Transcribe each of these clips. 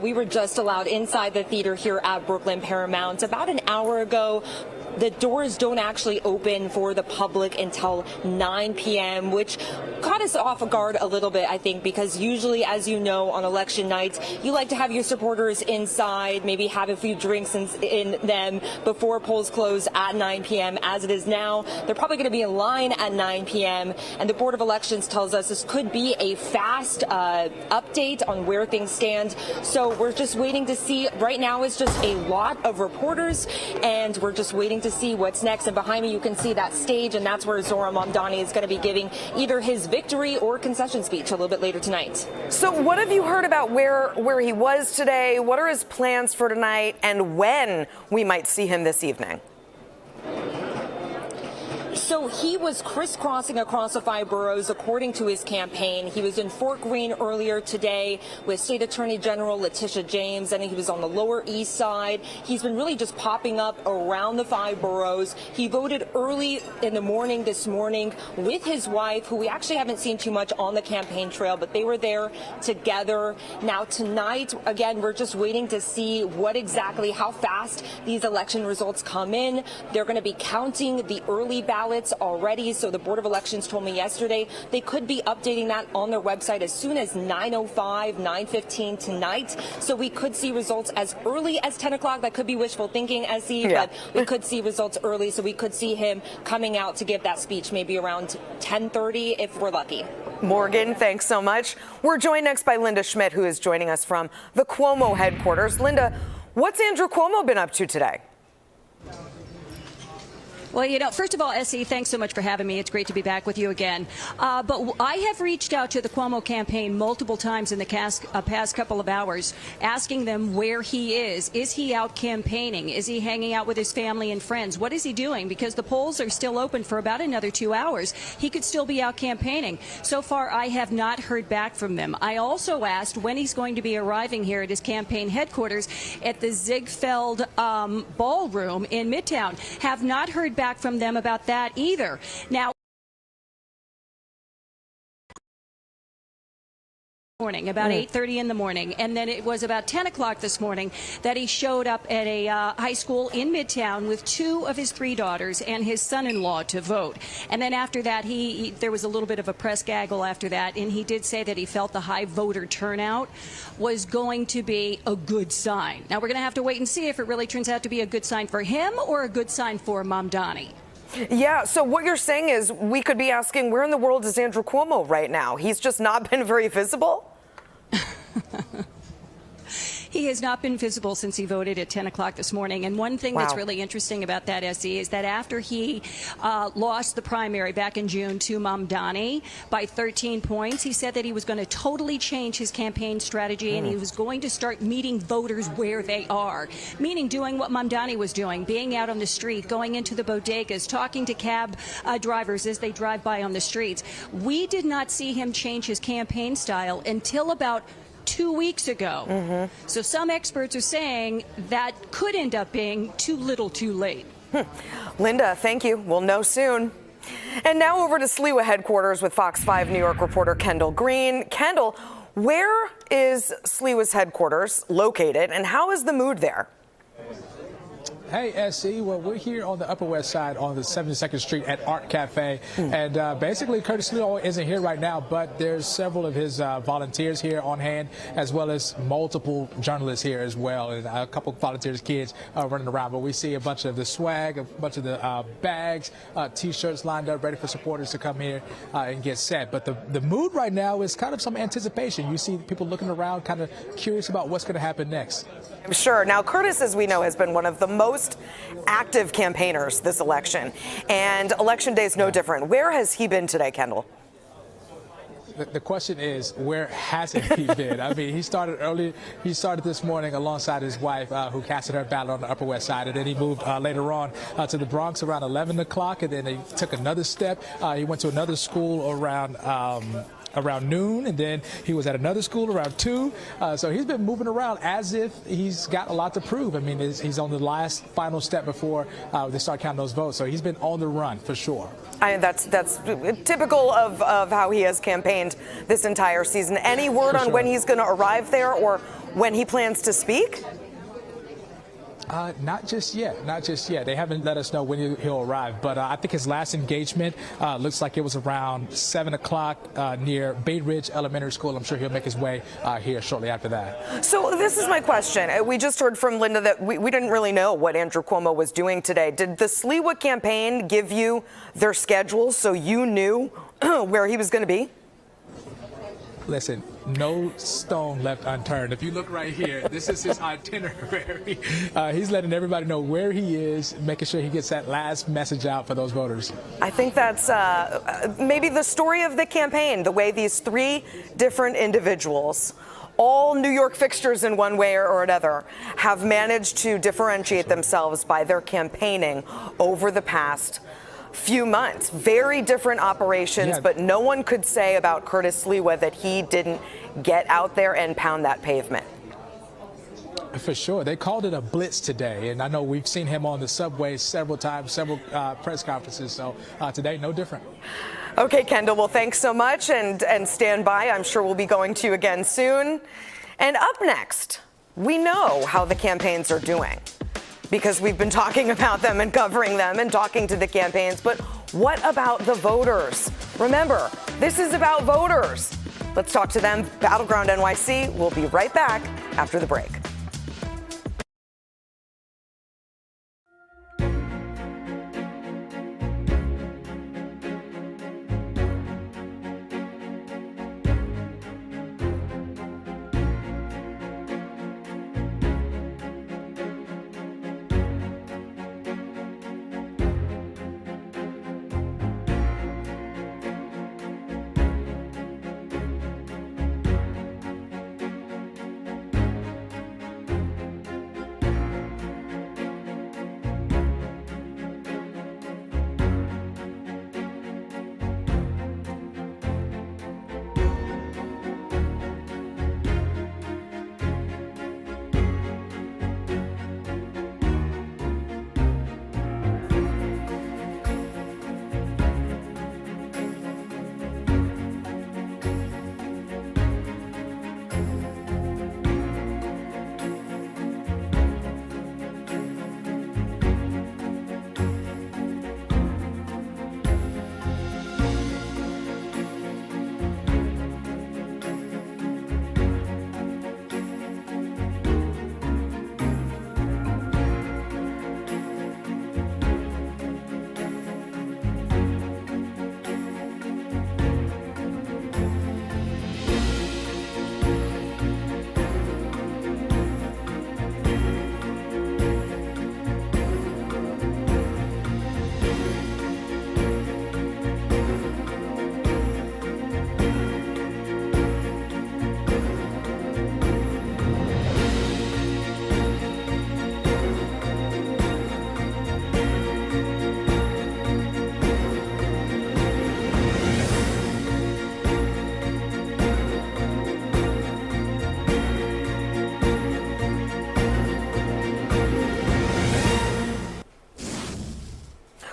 We were just allowed inside the theater here at Brooklyn Paramount about an hour ago. The doors don't actually open for the public until 9 p.m., which caught us off guard a little bit, I think, because usually, as you know, on election nights, you like to have your supporters inside, maybe have a few drinks in them before polls close at 9 p.m. As it is now, they're probably going to be in line at 9 p.m., and the Board of Elections tells us this could be a fast update on where things stand. So we're just waiting to see. Right now is just a lot of reporters, and we're just waiting to see what's next. And behind me you can see that stage, and that's where Zohran Mamdani is going to be giving either his victory or concession speech a little bit later tonight. So what have you heard about where he was today? What are his plans for tonight, and when we might see him this evening? So he was crisscrossing across the 5 boroughs, according to his campaign. He was in Fort Greene earlier today with State Attorney General Letitia James, and he was on the Lower East Side. He's been really just popping up around the 5 boroughs. He voted early in the morning this morning with his wife, who we actually haven't seen too much on the campaign trail, but they were there together. Now tonight, again, we're just waiting to see how fast these election results come in. They're going to be counting the early ballots already. So the Board of Elections told me yesterday they could be updating that on their website as soon as 9:05, 9:15 tonight. So we could see results as early as 10 o'clock. That could be wishful thinking, SE, but we could see results early. So we could see him coming out to give that speech maybe around 10:30 if we're lucky. Morgan, thanks so much. We're joined next by Linda Schmidt, who is joining us from the Cuomo headquarters. Linda, what's Andrew Cuomo been up to today? Well, first of all, S.E., thanks so much for having me. It's great to be back with you again. But I have reached out to the Cuomo campaign multiple times in the past couple of hours, asking them where he is. Is he out campaigning? Is he hanging out with his family and friends? What is he doing? Because the polls are still open for about another 2 hours. He could still be out campaigning. So far, I have not heard back from them. I also asked when he's going to be arriving here at his campaign headquarters at the Ziegfeld Ballroom in Midtown. Have not heard back from them about that either. Now, about 8:30 in the morning, and then it was about 10 o'clock this morning that he showed up at a high school in Midtown with 2 of his 3 daughters and his son-in-law to vote. And then after that, there was a little bit of a press gaggle after that, and he did say that he felt the high voter turnout was going to be a good sign. Now we're going to have to wait and see if it really turns out to be a good sign for him or a good sign for Mamdani. Yeah, so what you're saying is we could be asking, where in the world is Andrew Cuomo right now? He's just not been very visible? He has not been visible since he voted at 10 o'clock this morning. And one thing that's really interesting about that, S.E., is that after he lost the primary back in June to Mamdani by 13 points, he said that he was going to totally change his campaign strategy and he was going to start meeting voters where they are, meaning doing what Mamdani was doing, being out on the street, going into the bodegas, talking to cab drivers as they drive by on the streets. We did not see him change his campaign style until about 2 weeks ago. So some experts are saying that could end up being too little too late. Linda, thank you. We'll know soon. And now over to SLEWA headquarters with Fox 5 New York reporter Kendall Green. Kendall, where is SLEWA's headquarters located, and how is the mood there? Hey, SC. Well, we're here on the Upper West Side on the 72nd Street at Art Cafe. And basically, Curtis Sliwa isn't here right now, but there's several of his volunteers here on hand, as well as multiple journalists here as well, and a couple of volunteers' kids running around. But we see a bunch of the swag, a bunch of the bags, T-shirts lined up, ready for supporters to come here and get set. But the mood right now is kind of some anticipation. You see people looking around, kind of curious about what's going to happen next. I'm sure. Now, Curtis, as we know, has been one of the most active campaigners this election, and Election Day is no different. Where has he been today, Kendall? The question is, where hasn't he been? I mean, he started early. He started this morning alongside his wife, who casted her ballot on the Upper West Side, and then he moved later on to the Bronx around 11 o'clock, and then he took another step. He went to another school around noon, and then he was at another school around 2. So he's been moving around as if he's got a lot to prove. I mean, he's on the final step before they start counting those votes. So he's been on the run for sure. That's typical of how he has campaigned this entire season. Any word on when he's going to arrive there, or when he plans to speak? Not just yet. Not just yet. They haven't let us know when he'll arrive. But I think his last engagement looks like it was around 7 o'clock near Bay Ridge Elementary School. I'm sure he'll make his way here shortly after that. So this is my question. We just heard from Linda that we didn't really know what Andrew Cuomo was doing today. Did the Sliwa campaign give you their schedule so you knew where he was going to be? Listen, no stone left unturned. If you look right here, this is his itinerary. He's letting everybody know where he is, making sure he gets that last message out for those voters. I think that's maybe the story of the campaign, the way these three different individuals, all New York fixtures in one way or another, have managed to differentiate themselves by their campaigning over the past few months. Very different operations, but no one could say about Curtis Sliwa that he didn't get out there and pound that pavement. For sure. They called it a blitz today, and I know we've seen him on the subway several times, several press conferences, so today, no different. Okay, Kendall, well, thanks so much, and stand by. I'm sure we'll be going to you again soon. And up next, we know how the campaigns are doing, because we've been talking about them and covering them and talking to the campaigns. But what about the voters? Remember, this is about voters. Let's talk to them. Battleground NYC. We'll be right back after the break.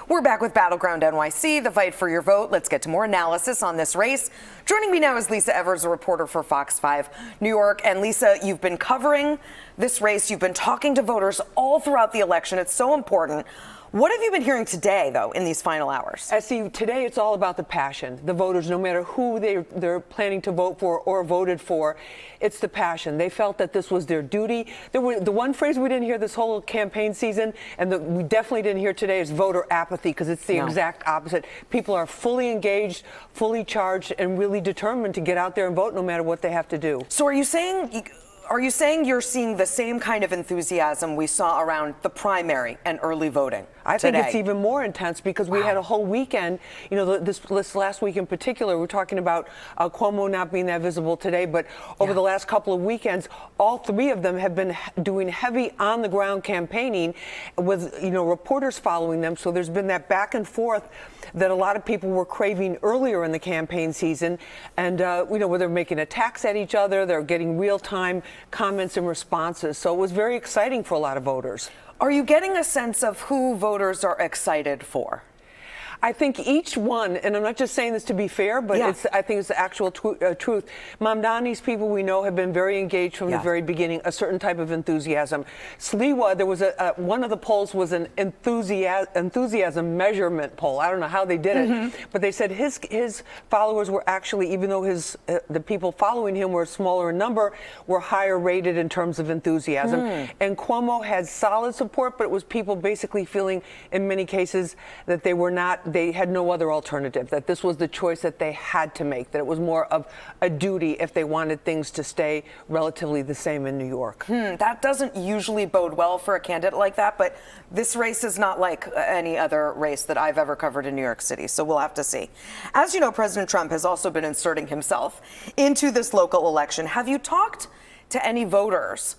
We're back with Battleground NYC, the fight for your vote. Let's get to more analysis on this race. Joining me now is Lisa Evers, a reporter for Fox 5 New York. And Lisa, you've been covering this race. You've been talking to voters all throughout the election. It's so important. What have you been hearing today, though, in these final hours? See, today it's all about the passion. The voters, no matter who they're planning to vote for or voted for, it's the passion. They felt that this was their duty. The one phrase we didn't hear this whole campaign season, and we definitely didn't hear today, is voter apathy, because it's the exact opposite. People are fully engaged, fully charged, and really determined to get out there and vote no matter what they have to do. So are you saying you're seeing the same kind of enthusiasm we saw around the primary and early voting? I think it's even more intense because we had a whole weekend. You know, this last week in particular, we're talking about Cuomo not being that visible today, but over the last couple of weekends, all three of them have been doing heavy on-the-ground campaigning with, reporters following them. So there's been that back and forth that a lot of people were craving earlier in the campaign season. And, where they're making attacks at each other, they're getting real-time comments and responses. So it was very exciting for a lot of voters. Are you getting a sense of who voters are excited for? I think each one, and I'm not just saying this to be fair, but I think it's the actual truth. Mamdani's people we know have been very engaged from the very beginning, a certain type of enthusiasm. Sliwa, there was one of the polls was an enthusiasm measurement poll. I don't know how they did it, but they said his followers were actually, even though the people following him were smaller in number, were higher rated in terms of enthusiasm. And Cuomo had solid support, but it was people basically feeling, in many cases, that they had no other alternative, that this was the choice that they had to make, that it was more of a duty if they wanted things to stay relatively the same in New York. That doesn't usually bode well for a candidate like that, but this race is not like any other race that I've ever covered in New York City, so we'll have to see. As you know, President Trump has also been inserting himself into this local election. Have you talked to any voters,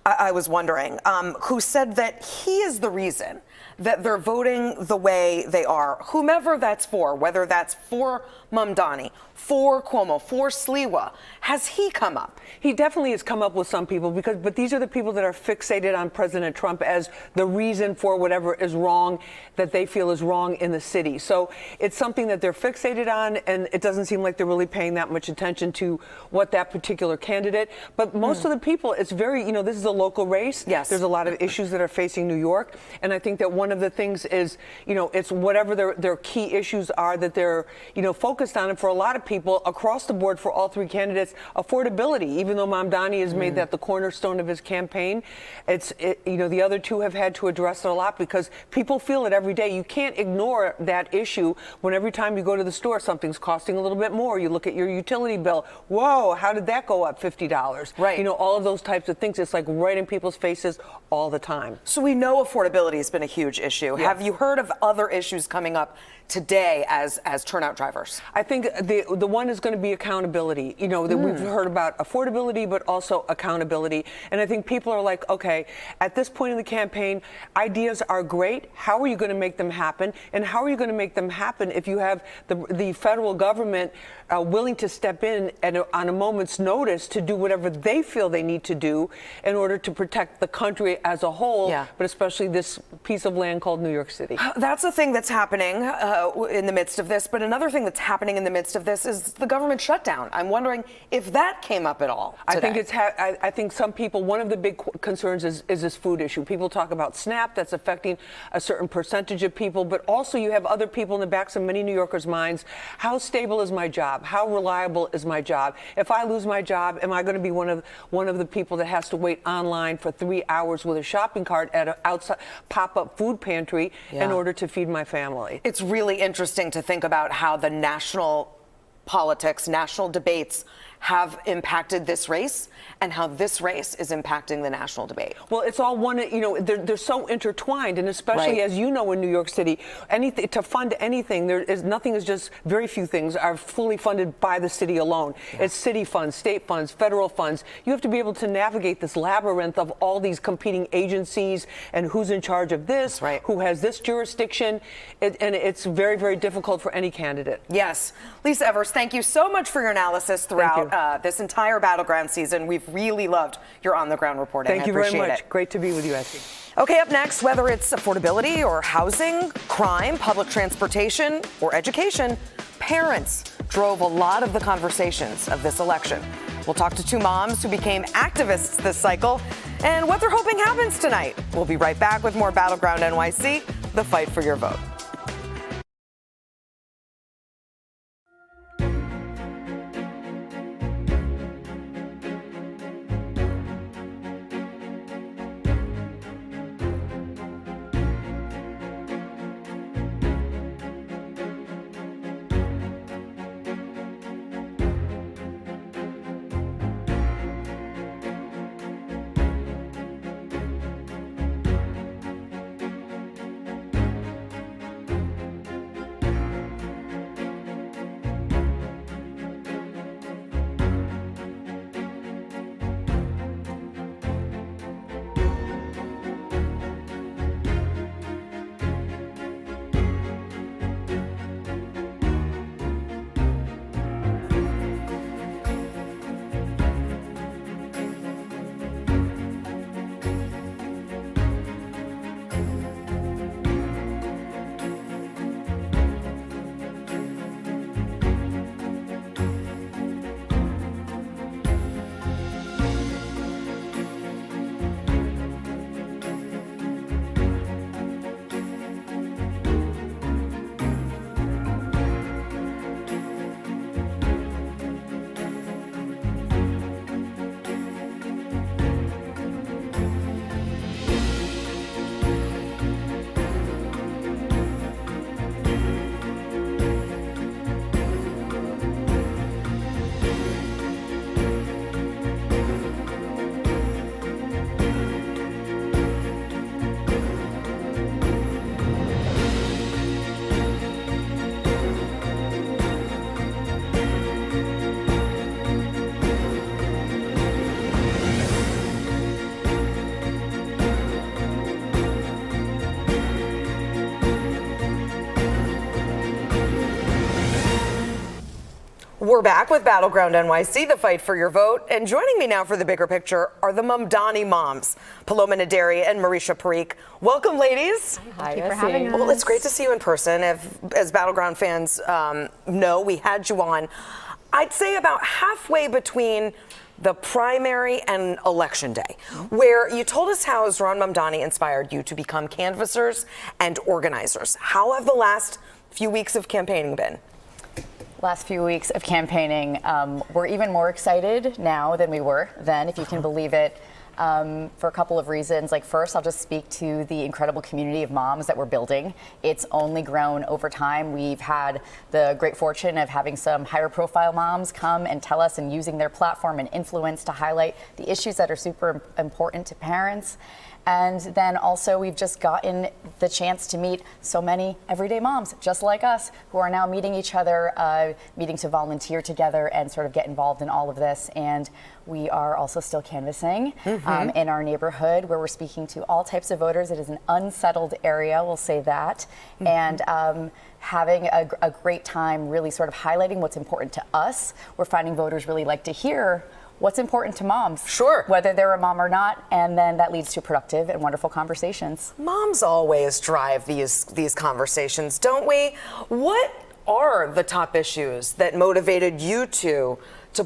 I was wondering, who said that he is the reason that they're voting the way they are, whomever that's for, whether that's for Mamdani, for Cuomo, for Sliwa? Has he come up? He definitely has come up with some people, but these are the people that are fixated on President Trump as the reason for whatever is wrong that they feel is wrong in the city. So it's something that they're fixated on, and it doesn't seem like they're really paying that much attention to what that particular candidate. But most of the people, it's very, this is a local race. Yes. There's a lot of issues that are facing New York, and I think that one of the things is, it's whatever their key issues are that they're, focused on. And for a lot of people across the board, for all three candidates, affordability. Even though Mamdani has made that the cornerstone of his campaign, the other two have had to address it a lot because people feel it every day. You can't ignore that issue when every time you go to the store, something's costing a little bit more. You look at your utility bill. Whoa, how did that go up $50? Right. All of those types of things. It's like right in people's faces all the time. So we know affordability has been a huge issue. Yeah. Have you heard of other issues coming up today as turnout drivers? I think the one is going to be accountability. That we've heard about affordability, but also accountability. And I think people are like, okay, at this point in the campaign, ideas are great. How are you going to make them happen? And how are you going to make them happen if you have the federal government willing to step in on a moment's notice to do whatever they feel they need to do in order to protect the country as a whole, but especially this piece of land called New York City? That's a thing that's happening in the midst of this. But another thing that's happening in the midst of this is the government shutdown. I'm wondering if that came up at all today. I think some people, one of the big concerns is this food issue. People talk about SNAP, that's affecting a certain percentage of people, but also you have other people in the backs of many New Yorkers' minds. How stable is my job? How reliable is my job? If I lose my job, am I going to be one of the people that has to wait online for 3 hours with a shopping cart at an outside pop-up food pantry in order to feed my family? It's really interesting to think about how the national politics, national debates have impacted this race and how this race is impacting the national debate. Well, it's all one, they're so intertwined, and especially as you know in New York City, anything to fund anything, nothing is just, very few things are fully funded by the city alone. It's city funds, state funds, federal funds. You have to be able to navigate this labyrinth of all these competing agencies and who's in charge of this, who has this jurisdiction, and it's very, very difficult for any candidate. Yes. Lisa Evers, thank you so much for your analysis throughout this entire Battleground season. We've really loved your on-the-ground reporting. Thank you very much. Great to be with you, Essie. Okay, up next, whether it's affordability or housing, crime, public transportation, or education, parents drove a lot of the conversations of this election. We'll talk to two moms who became activists this cycle and what they're hoping happens tonight. We'll be right back with more Battleground NYC, the fight for your vote. We're back with Battleground NYC, the fight for your vote. And joining me now for the bigger picture are the Mamdani moms, Paloma Naderi and Marisha Pareek. Welcome, ladies. Thank you for having us. Well, it's great to see you in person. As Battleground fans know, we had you on, I'd say about halfway between the primary and election day, where you told us how Zohran Mamdani inspired you to become canvassers and organizers. How have the last few weeks of campaigning been? Last few weeks of campaigning, we're even more excited now than we were then, if you can believe it, for a couple of reasons. Like, first, I'll just speak to the incredible community of moms that we're building. It's only grown over time. We've had the great fortune of having some higher profile moms come and tell us and using their platform and influence to highlight the issues that are super important to parents. And then also we've just gotten the chance to meet so many everyday moms just like us who are now meeting each other, meeting to volunteer together and sort of get involved in all of this. And we are also still canvassing in our neighborhood where we're speaking to all types of voters. It is an unsettled area, we'll say that. And having a great time really sort of highlighting what's important to us. We're finding voters really like to hear what's important to moms. Sure. Whether they're a mom or not, and then that leads to productive and wonderful conversations. Moms always drive these conversations, don't we? What are the top issues that motivated you to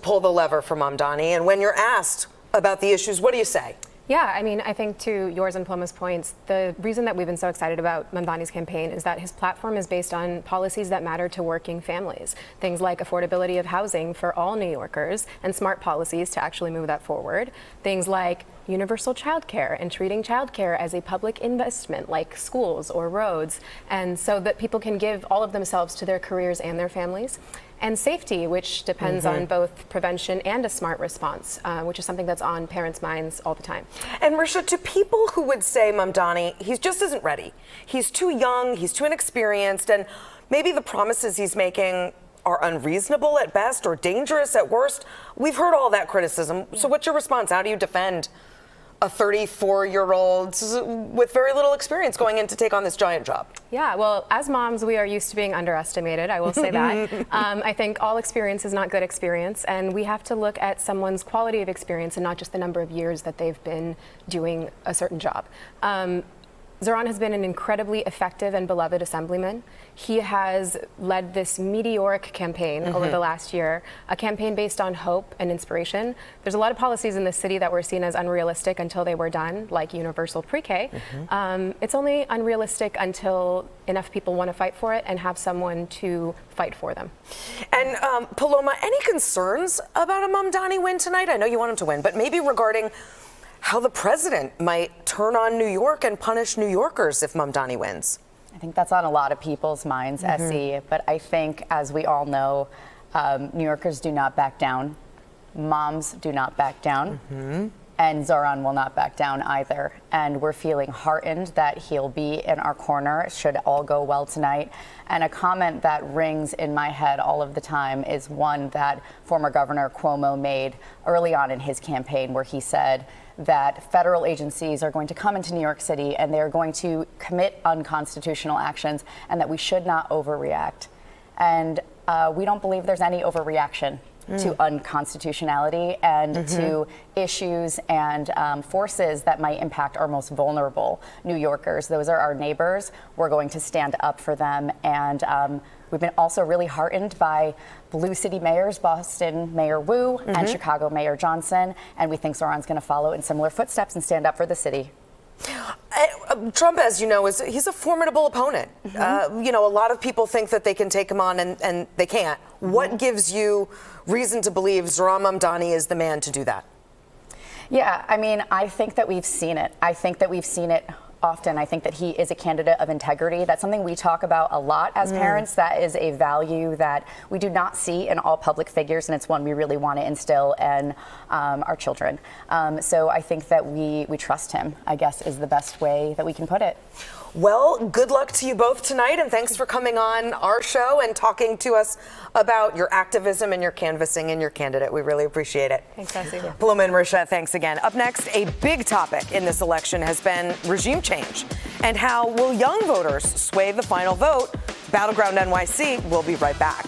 pull the lever for Mamdani? And when you're asked about the issues, what do you say? Yeah, I mean, I think to yours and Paloma's points, the reason that we've been so excited about Mamdani's campaign is that his platform is based on policies that matter to working families. Things like affordability of housing for all New Yorkers and smart policies to actually move that forward. Things like universal childcare and treating childcare as a public investment like schools or roads, and so that people can give all of themselves to their careers and their families. And safety, which depends on both prevention and a smart response, which is something that's on parents' minds all the time. And Marisha, to people who would say Mamdani, he just isn't ready. He's too young, he's too inexperienced, and maybe the promises he's making are unreasonable at best or dangerous at worst. We've heard all that criticism. So what's your response? How do you defend a 34-year-old with very little experience going in to take on this giant job? Yeah, well, as moms, we are used to being underestimated, I will say that. I think all experience is not good experience, and we have to look at someone's quality of experience and not just the number of years that they've been doing a certain job. Zohran has been an incredibly effective and beloved assemblyman. He has led this meteoric campaign over the last year, a campaign based on hope and inspiration. There's a lot of policies in this city that were seen as unrealistic until they were done, like universal pre-K. It's only unrealistic until enough people want to fight for it and have someone to fight for them. And Paloma, any concerns about a Mamdani win tonight? I know you want him to win, but maybe regarding how the president might turn on New York and punish New Yorkers if Mamdani wins. I think that's on a lot of people's minds, Essie, but I think, as we all know, New Yorkers do not back down. Moms do not back down. And Zohran will not back down either. And we're feeling heartened that he'll be in our corner should all go well tonight. And a comment that rings in my head all of the time is one that former Governor Cuomo made early on in his campaign, where he said that federal agencies are going to come into New York City and they're going to commit unconstitutional actions and that we should not overreact. And we don't believe there's any overreaction to unconstitutionality and to issues and forces that might impact our most vulnerable New Yorkers. Those are our neighbors. We're going to stand up for them. And we've been also really heartened by blue city mayors, Boston Mayor Wu and Chicago Mayor Johnson. And we think Zohran's going to follow in similar footsteps and stand up for the city. Trump, as you know, he's a formidable opponent. You know, a lot of people think that they can take him on and they can't. What gives you reason to believe Zohran Mamdani is the man to do that? Yeah, I mean, I think that we've seen it. I think that we've seen it often. I think that he is a candidate of integrity. That's something we talk about a lot as parents. That is a value that we do not see in all public figures, and it's one we really want to instill in our children. So I think that we trust him, I guess, is the best way that we can put it. Well, good luck to you both tonight, and thanks for coming on our show and talking to us about your activism and your canvassing and your candidate. We really appreciate it. Thanks, Essie. Paloma and Marisha, thanks again. Up next, a big topic in this election has been regime change and how will young voters sway the final vote. Battleground NYC will be right back.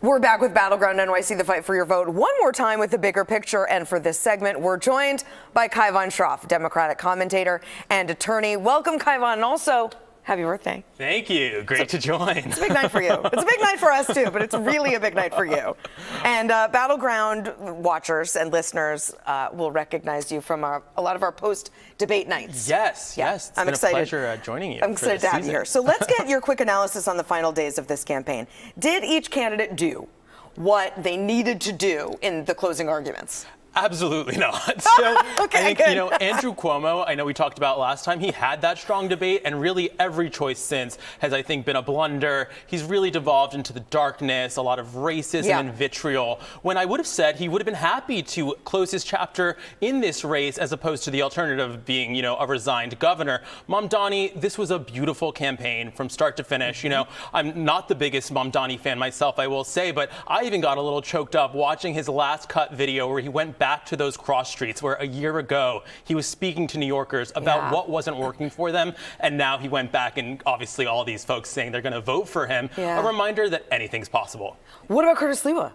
We're back with Battleground NYC, the fight for your vote, one more time with the bigger picture. And for this segment, we're joined by Kaivan Shroff, Democratic commentator and attorney. Welcome, Kaivan, and also happy birthday. Thank you. Great to join. It's a big night for you. It's a big night for us, too, but it's really a big night for you. And Battleground watchers and listeners will recognize you from a lot of our post-debate nights. Yes. It's I'm been excited. A pleasure joining you. I'm excited to have you here. So let's get your quick analysis on the final days of this campaign. Did each candidate do what they needed to do in the closing arguments? Absolutely not. So Okay, I think, good. Andrew Cuomo, I know we talked about last time, he had that strong debate, and really every choice since has, I think, been a blunder. He's really devolved into the darkness, a lot of racism and vitriol, when I would have said he would have been happy to close his chapter in this race as opposed to the alternative of being, a resigned governor. Mamdani, this was a beautiful campaign from start to finish. I'm not the biggest Mamdani fan myself, I will say, but I even got a little choked up watching his last cut video where he went back to those cross streets where a year ago he was speaking to New Yorkers about what wasn't working for them, and now he went back and obviously all these folks saying they're going to vote for him. A reminder that anything's possible. What about Curtis Sliwa?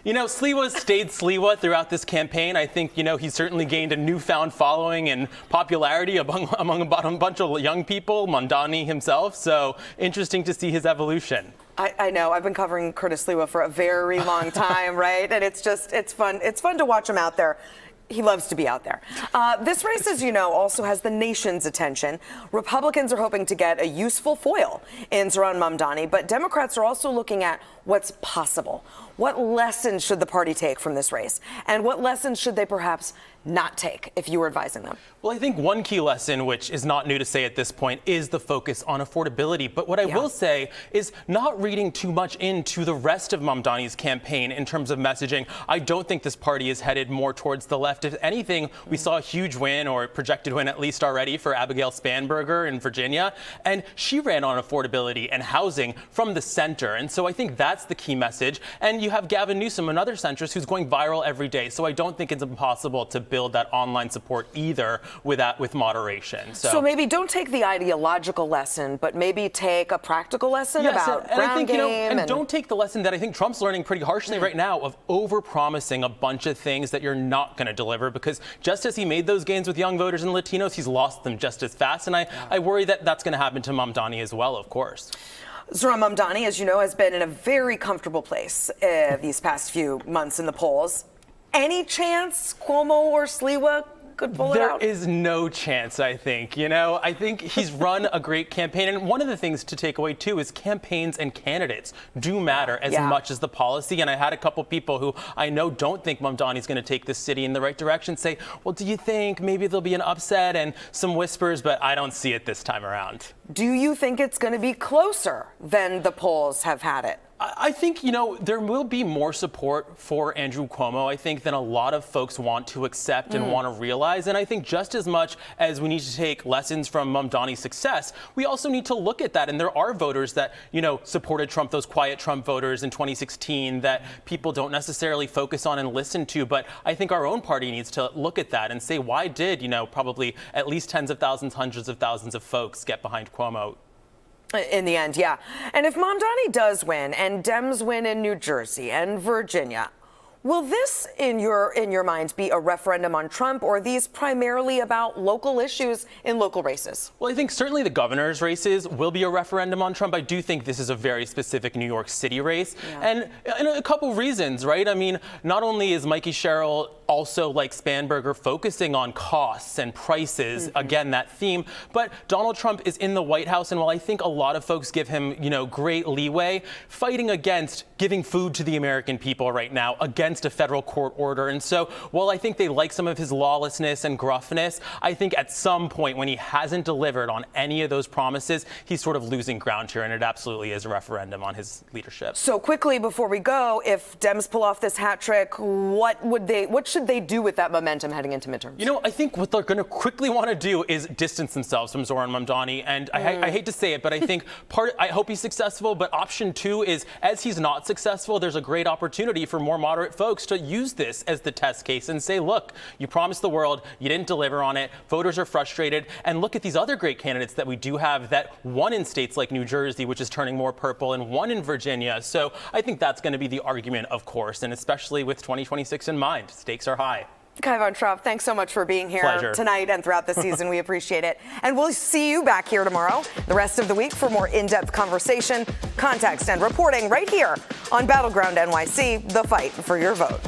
Sliwa stayed Sliwa throughout this campaign. I think, he's certainly gained a newfound following and popularity among a bunch of young people, Mamdani himself. So interesting to see his evolution. I know. I've been covering Curtis Sliwa for a very long time, right? And it's fun. It's fun to watch him out there. He loves to be out there. This race, as you know, also has the nation's attention. Republicans are hoping to get a useful foil in Zohran Mamdani, but Democrats are also looking at what's possible. What lessons should the party take from this race? And what lessons should they perhaps not take if you were advising them? Well, I think one key lesson, which is not new to say at this point, is the focus on affordability. But what I will say is not reading too much into the rest of Mamdani's campaign in terms of messaging. I don't think this party is headed more towards the left. If anything, we saw a huge win, or projected win at least already, for Abigail Spanberger in Virginia. And she ran on affordability and housing from the center. And so I think that's the key message. And you have Gavin Newsom, another centrist, who's going viral every day. So I don't think it's impossible to build that online support either with moderation. So maybe don't take the ideological lesson, but maybe take a practical lesson about and ground I think, game. and don't take the lesson that I think Trump's learning pretty harshly right now of over-promising a bunch of things that you're not going to deliver, because just as he made those gains with young voters and Latinos, he's lost them just as fast. And I worry that that's going to happen to Mamdani as well, of course. Zohran Mamdani, as you know, has been in a very comfortable place these past few months in the polls. Any chance Cuomo or Sliwa could pull it out? There is no chance, I think. I think he's run a great campaign. And one of the things to take away, too, is campaigns and candidates do matter as much as the policy. And I had a couple people who I know don't think Mamdani's going to take the city in the right direction say, well, do you think maybe there'll be an upset and some whispers? But I don't see it this time around. Do you think it's going to be closer than the polls have had it? I think, there will be more support for Andrew Cuomo, I think, than a lot of folks want to accept and want to realize. And I think just as much as we need to take lessons from Mamdani's success, we also need to look at that. And there are voters that, supported Trump, those quiet Trump voters in 2016 that people don't necessarily focus on and listen to. But I think our own party needs to look at that and say, why did, probably at least tens of thousands, hundreds of thousands of folks get behind Cuomo? In the end, yeah. And if Mamdani does win and Dems win in New Jersey and Virginia, will this, in your minds, be a referendum on Trump, or are these primarily about local issues in local races? Well, I think certainly the governor's races will be a referendum on Trump. I do think this is a very specific New York City race. And a couple reasons, right? I mean, not only is Mikey Sherrill also, like Spanberger, focusing on costs and prices, again, that theme, but Donald Trump is in the White House, and while I think a lot of folks give him, great leeway, fighting against giving food to the American people right now, against a federal court order. And so while I think they like some of his lawlessness and gruffness, I think at some point when he hasn't delivered on any of those promises, he's sort of losing ground here, and it absolutely is a referendum on his leadership. So quickly before we go, if Dems pull off this hat trick, what should they do with that momentum heading into midterms? You know, I think what they're going to quickly want to do is distance themselves from Zohran Mamdani. And I hate to say it, but I think I hope he's successful. But option 2 is, as he's not successful, there's a great opportunity for more moderate folks to use this as the test case and say, look, you promised the world, you didn't deliver on it. Voters are frustrated. And look at these other great candidates that we do have, that won in states like New Jersey, which is turning more purple, and won in Virginia. So I think that's going to be the argument, of course, and especially with 2026 in mind. Stakes are high. Kaivan Shroff, thanks so much for being here Pleasure. tonight and throughout the season. We appreciate it. And we'll see you back here tomorrow, the rest of the week, for more in-depth conversation, context, and reporting right here on Battleground NYC, the fight for your vote.